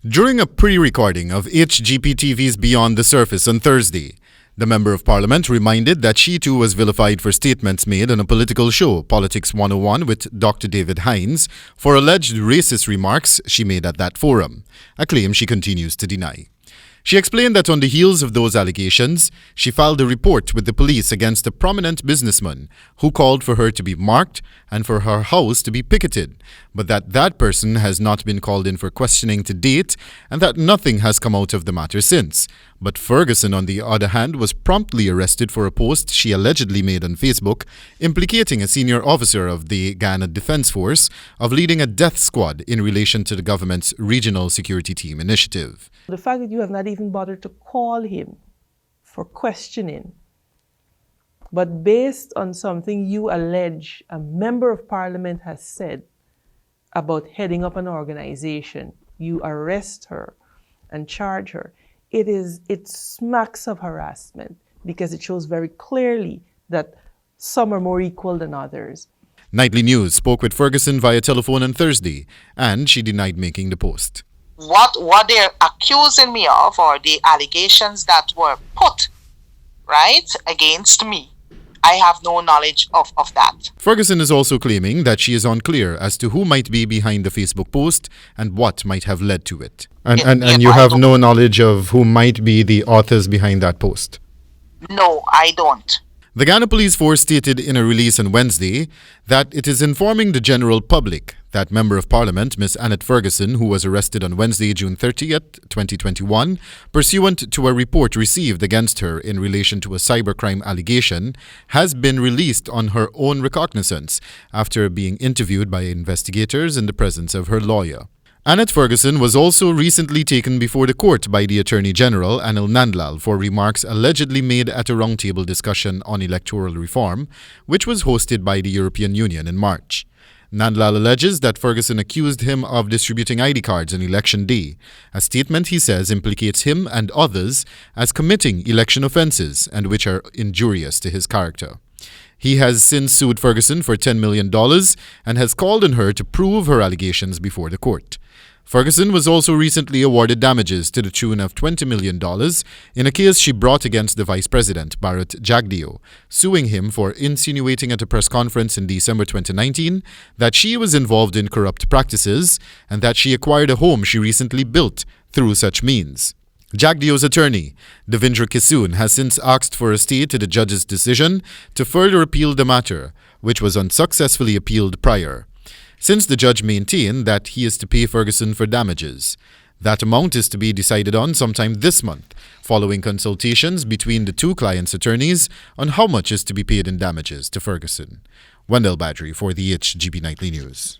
During a pre-recording of HGP-TV's Beyond the Surface on Thursday, the Member of Parliament reminded that she too was vilified for statements made on a political show, Politics 101 with Dr. David Hines, for alleged racist remarks she made at that forum, a claim she continues to deny. She explained that on the heels of those allegations, she filed a report with the police against a prominent businessman who called for her to be marked and for her house to be picketed, but that person has not been called in for questioning to date and that nothing has come out of the matter since. But Ferguson, on the other hand, was promptly arrested for a post she allegedly made on Facebook implicating a senior officer of the Ghana Defence Force of leading a death squad in relation to the government's Regional Security Team initiative. The fact that you have not even bothered to call him for questioning, but based on something you allege a member of parliament has said about heading up an organization, you arrest her and charge her. It smacks of harassment because it shows very clearly that some are more equal than others. Nightly News spoke with Ferguson via telephone on Thursday, and she denied making the post. What they're accusing me of, or the allegations that were put, right, against me, I have no knowledge of that. Ferguson is also claiming that she is unclear as to who might be behind the Facebook post and what might have led to it. And you have no knowledge of who might be the authors behind that post? No, I don't. The Ghana Police Force stated in a release on Wednesday that it is informing the general public that Member of Parliament Ms. Annette Ferguson, who was arrested on Wednesday, June 30th, 2021, pursuant to a report received against her in relation to a cybercrime allegation, has been released on her own recognizance after being interviewed by investigators in the presence of her lawyer. Annette Ferguson was also recently taken before the court by the Attorney General Anil Nandlal for remarks allegedly made at a roundtable discussion on electoral reform, which was hosted by the European Union in March. Nandlal alleges that Ferguson accused him of distributing ID cards on election day. A statement, he says, implicates him and others as committing election offences and which are injurious to his character. He has since sued Ferguson for $10 million and has called on her to prove her allegations before the court. Ferguson was also recently awarded damages to the tune of $20 million in a case she brought against the Vice President, Bharat Jagdeo, suing him for insinuating at a press conference in December 2019 that she was involved in corrupt practices and that she acquired a home she recently built through such means. Jagdeo's attorney, Devendra Kissoon, has since asked for a stay to the judge's decision to further appeal the matter, which was unsuccessfully appealed prior, since the judge maintained that he is to pay Ferguson for damages. That amount is to be decided on sometime this month, following consultations between the two clients' attorneys on how much is to be paid in damages to Ferguson. Wendell Badrie for the HGP Nightly News.